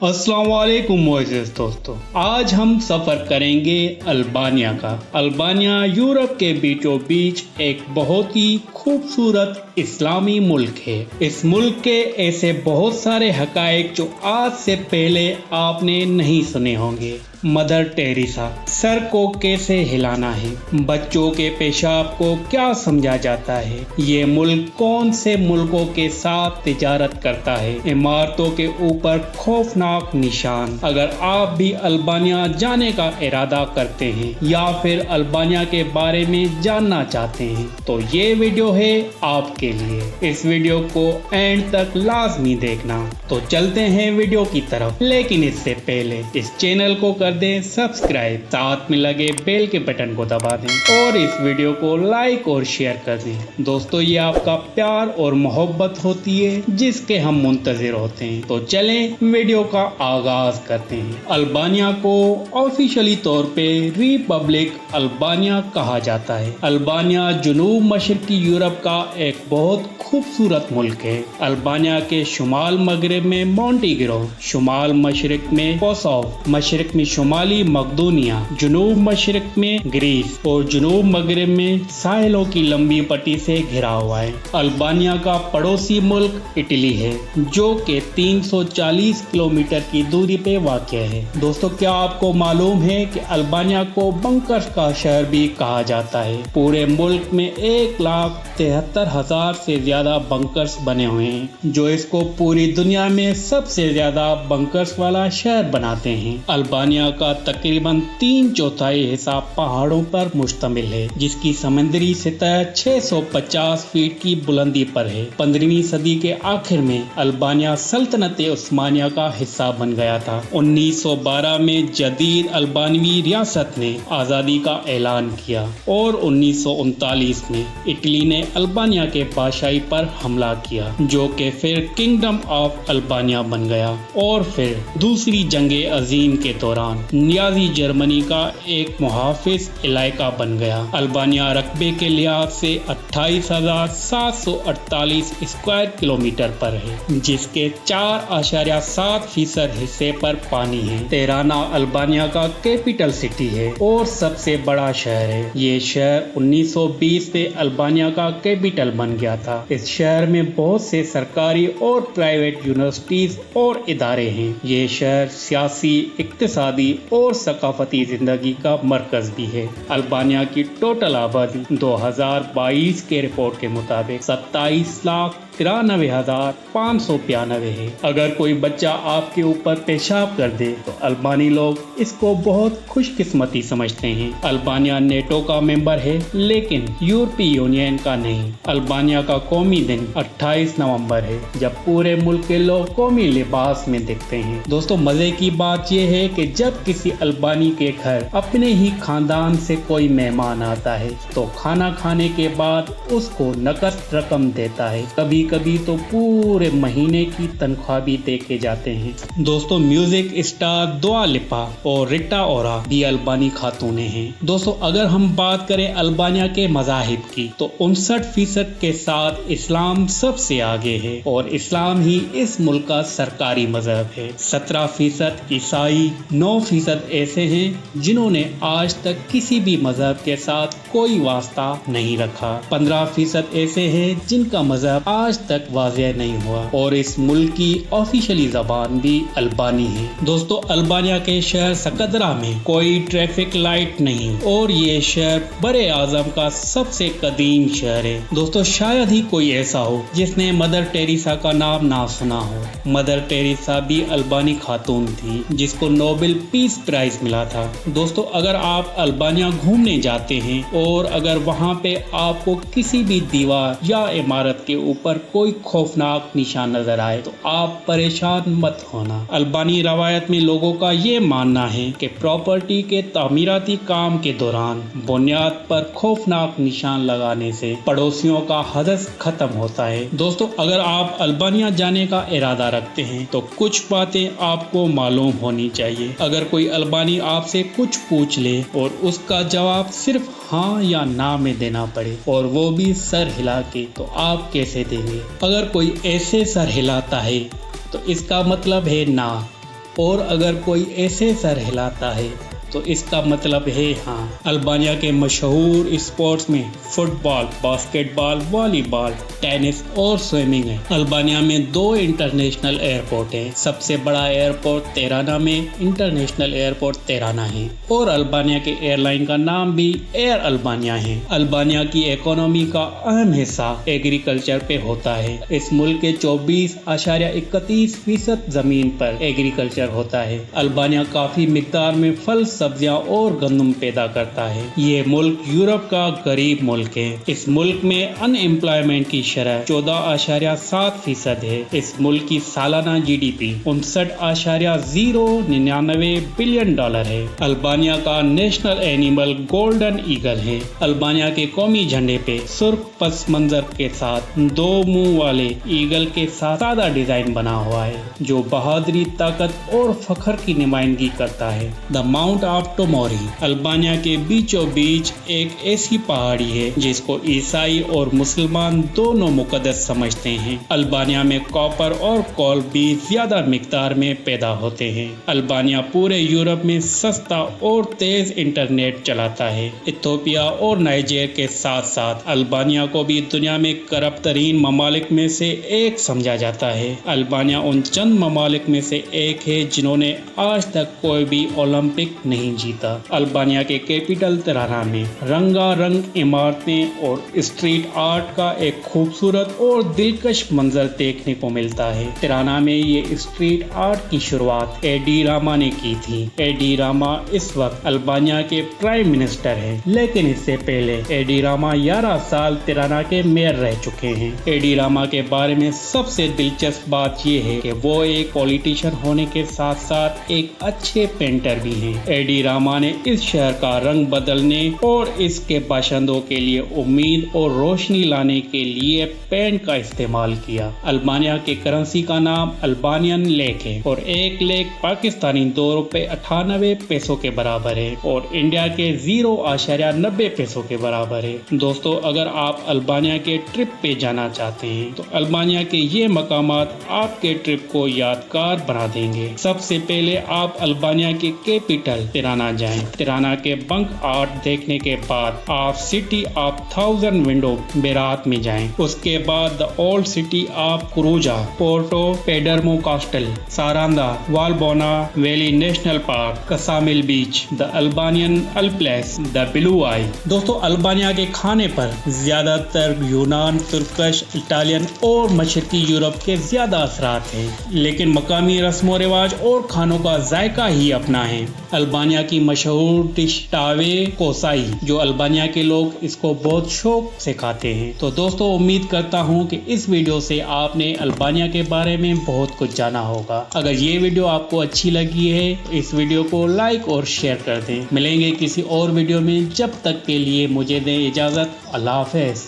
अस्सलाम वालेकुम मोअज़्ज़िज़ दोस्तों, आज हम सफ़र करेंगे अल्बानिया का। अल्बानिया यूरोप के बीचों बीच एक बहुत ही खूबसूरत इस्लामी मुल्क है। इस मुल्क के ऐसे बहुत सारे हक़ाइक़ जो आज से पहले आपने नहीं सुने होंगे। मदर टेरेसा, सर को कैसे हिलाना है, बच्चों के पेशाब को क्या समझा जाता है, ये मुल्क कौन से मुल्कों के साथ तिजारत करता है, इमारतों के ऊपर खौफनाक निशान। अगर आप भी अल्बानिया जाने का इरादा करते हैं या फिर अल्बानिया के बारे में जानना चाहते हैं तो ये वीडियो है आपके लिए। इस वीडियो को एंड तक लाजमी देखना। तो चलते हैं वीडियो की तरफ, लेकिन इससे पहले इस चैनल को कर दें सब्सक्राइब, साथ में लगे बेल के बटन को दबा दें और इस वीडियो को लाइक और शेयर कर दें। दोस्तों, ये आपका प्यार और मोहब्बत होती है जिसके हम मुंतजिर होते हैं। तो चलें वीडियो का आगाज करते हैं। अल्बानिया को ऑफिशियली तौर पे रिपब्लिक अल्बानिया कहा जाता है। अल्बानिया जुनूब मशरकी यूरोप का एक बहुत खूबसूरत मुल्क है। अल्बानिया के शुमाल मगरब में मोंटीग्रो, शुमाल मशरक में कोसोव, मशरक में शुमाली मकदूनिया, जुनूब मशरक में ग्रीस और जुनूब मगरब में साहिलों की लंबी पट्टी से घिरा हुआ है। अल्बानिया का पड़ोसी मुल्क इटली है जो कि 340 किलोमीटर की दूरी पे वाक़या है। दोस्तों, क्या आपको मालूम है कि अल्बानिया को बंकर्स का शहर भी कहा जाता है। पूरे मुल्क में 1,73,000 से ज्यादा बंकर्स बने हुए हैं जो इसको पूरी दुनिया में सबसे ज्यादा बंकर्स वाला शहर बनाते हैं। अल्बानिया का तकरीबन 3/4 हिस्सा पहाड़ों पर मुश्तमिल है जिसकी समुद्री सतह 650 फीट की बुलंदी पर है। 15वीं सदी के आखिर में अल्बानिया सल्तनत उस्मानिया का हिस्सा बन गया था। 1912 में जदीद अल्बानवी रियासत ने आज़ादी का ऐलान किया और 1939 में इटली ने अल्बानिया के बादशाही पर हमला किया जो कि फिर किंगडम ऑफ अल्बानिया बन गया। और फिर दूसरी जंगे अजीम के दौरान नाज़ी जर्मनी का एक मुहाफिज इलाका बन गया। अल्बानिया रकबे के लिहाज से 28,748 स्क्वायर किलोमीटर पर है जिसके 4.7% हिस्से पर पानी है। तिराना अल्बानिया का कैपिटल सिटी है और सबसे बड़ा शहर है। ये शहर 1920 में अल्बानिया का कैपिटल बन गया था। इस शहर में बहुत से सरकारी और प्राइवेट यूनिवर्सिटीज और इदारे हैं। ये शहर सियासी, इक्तिसादी और सकाफती जिंदगी का मरकज भी है। अल्बानिया की टोटल आबादी 2022 के रिपोर्ट के मुताबिक 27,93,592 है। अगर कोई बच्चा आपके ऊपर पेशाब कर दे तो अल्बानी लोग इसको बहुत खुशकिस्मती समझते हैं। अल्बानिया नेटो का मेंबर है लेकिन यूरोपीय यूनियन का नहीं। अल्बानिया का कौमी दिन 28 नवंबर है जब पूरे मुल्क के लोग कौमी लिबास में दिखते हैं। दोस्तों, मजे की बात यह है कि जब किसी अल्बानी के घर अपने ही खानदान से कोई मेहमान आता है तो खाना खाने के बाद उसको नकद रकम देता है। कभी कभी तो पूरे महीने की तनख्वाह भी दे के जाते हैं। दोस्तों, म्यूजिक स्टार दुआ लिपा और रिटा ओरा भी अल्बानी खातूने हैं। दोस्तों, अगर हम बात करें अल्बानिया के मज़ाहिब की तो 59% के साथ इस्लाम सबसे आगे है और इस्लाम ही इस मुल्क का सरकारी मजहब है। 17% ईसाई, 9% ऐसे हैं जिन्होंने आज तक किसी भी मजहब के साथ कोई वास्ता नहीं रखा। 15% ऐसे हैं जिनका मजहब आज तक वाज़ेह नहीं हुआ और इस मुल्क की ऑफिशियली ज़बान भी अल्बानी है। दोस्तों, अल्बानिया के शहर सकदरा में कोई ट्रैफिक लाइट नहीं और ये शहर बरे आजम का सबसे कदीम शहर है। दोस्तों, शायद ही कोई ऐसा हो जिसने मदर टेरेसा का नाम ना सुना हो। मदर टेरेसा भी अल्बानी खातून थी जिसको नोबेल पीस प्राइज मिला था। दोस्तों, अगर आप अल्बानिया घूमने जाते हैं और अगर वहाँ पे आपको किसी भी दीवार या इमारत के ऊपर कोई खौफनाक निशान नजर आए तो आप परेशान मत होना। अल्बानी रवायत में लोगों का ये मानना है कि प्रॉपर्टी के तामीराती काम के दौरान बुनियाद पर खौफनाक निशान लगाने से पड़ोसियों का हदस खत्म होता है। दोस्तों, अगर आप अल्बानिया जाने का इरादा रखते हैं तो कुछ बातें आपको मालूम होनी चाहिए। अगर कोई अल्बानी आपसे कुछ पूछ ले और उसका जवाब सिर्फ हाँ या ना में देना पड़े और वो भी सर हिला के, तो आप कैसे देंगे? अगर कोई ऐसे सर हिलाता है तो इसका मतलब है ना। اور اگر کوئی ایسے سر ہلاتا ہے تو اس کا مطلب ہے ہاں، البانیہ کے مشہور اسپورٹس میں فٹ بال، باسکٹ بال، والی بال، ٹینس اور سوئمنگ ہے۔ البانیہ میں 2 انٹرنیشنل ایئرپورٹ ہیں۔ سب سے بڑا ایئرپورٹ تیرانا میں انٹرنیشنل ایئرپورٹ تیرانا ہے، اور البانیہ کے ایئر لائن کا نام بھی ایئر البانیہ ہے۔ البانیہ کی اکانومی کا اہم حصہ ایگریکلچر پہ ہوتا ہے۔ اس ملک کے 24.31% زمین پر ایگریکلچر ہوتا ہے۔ البانیہ کافی مقدار میں پھل، سبزیاں اور گندم پیدا کرتا ہے۔ یہ ملک یورپ کا غریب ملک ہے۔ اس ملک میں ان ایمپلائمنٹ کی شرح 14.7% ہے۔ اس ملک کی سالانہ GDP 59.099 بلین ڈالر ہے۔ البانیہ کا نیشنل اینیمل گولڈن ایگل ہے۔ البانیہ کے قومی جھنڈے پہ سرخ پس منظر کے ساتھ 2 منہ والے ایگل کے ساتھ سادہ ڈیزائن بنا ہوا ہے، جو بہادری، طاقت اور فخر کی نمائندگی کرتا ہے۔ دا ماؤنٹ آف ٹوموری البانیہ کے بیچوں بیچ ایک ایسی پہاڑی ہے جس کو عیسائی اور مسلمان دونوں مقدس سمجھتے ہیں۔ البانیہ میں کاپر اور کول بھی زیادہ مقدار میں پیدا ہوتے ہیں۔ البانیہ پورے یورپ میں سستا اور تیز انٹرنیٹ چلاتا ہے۔ ایتھوپیا اور نائجیر کے ساتھ ساتھ البانیہ کو بھی دنیا میں کرپٹ ترین ممالک میں سے ایک سمجھا جاتا ہے۔ البانیہ ان چند ممالک میں سے ایک ہے جنہوں نے آج تک کوئی بھی اولمپک نہیں جیتا۔ البانیہ کے کیپٹل ترانا میں رنگا رنگ عمارتیں اور اسٹریٹ آرٹ کا ایک خوبصورت اور دلکش منظر دیکھنے کو ملتا ہے۔ ترانا میں یہ اسٹریٹ آرٹ کی شروعات ایڈی راما نے کی تھی۔ ایڈی راما اس وقت البانیہ کے پرائم منسٹر ہیں، لیکن اس سے پہلے ایڈی راما 11 سال ترانا کے میئر رہ چکے ہیں۔ ایڈی راما کے بارے میں سب سے دلچسپ بات یہ ہے کہ وہ ایک پولیٹیشین ہونے کے ساتھ ساتھ ایک اچھے پینٹر بھی ہیں۔ ایڈی راما نے اس شہر کا رنگ بدلنے اور اس کے باشندوں کے لیے امید اور روشنی لانے کے لیے پینٹ کا استعمال کیا۔ البانیہ کے کرنسی کا نام البانین لیک ہے، اور ایک لیک پاکستانی $2.98 کے برابر ہے اور انڈیا کے 0.90 پیسوں کے برابر ہے۔ دوستو، اگر آپ البانیہ کے ٹرپ پہ جانا چاہتے ہیں تو البانیہ کے یہ مقامات آپ کے ٹرپ کو یادگار بنا دیں گے۔ سب سے پہلے آپ البانیہ کے کیپٹل ترانا جائیں۔ ترانا کے بنک آرٹ دیکھنے کے بعد آپ سٹی آف 1000 ونڈو بیرات میں جائیں۔ اس کے بعد the old city of Kruja, Porto Palermo castle, Saranda, Valbona valley national park, Ksamil beach, the Albanian Alps, the blue eye. دوستو، البانیہ کے کھانے پر زیادہ تر یونان، ترکش، اٹالین اور مشرقی یورپ کے زیادہ اثرات ہیں، لیکن مقامی رسم و رواج اور کھانوں کا ذائقہ ہی اپنا ہے۔ البانیہ کی مشہور ڈش ٹاوے کوسائی، جو البانیہ کے لوگ اس کو بہت شوق سے کھاتے ہیں۔ تو دوستو، امید کرتا ہوں کہ اس ویڈیو سے آپ نے البانیہ کے بارے میں بہت کچھ جانا ہوگا۔ اگر یہ ویڈیو آپ کو اچھی لگی ہے تو اس ویڈیو کو لائک اور شیئر کر دیں۔ ملیں گے کسی اور ویڈیو میں، جب تک کے لیے مجھے دیں اجازت۔ اللہ حافظ۔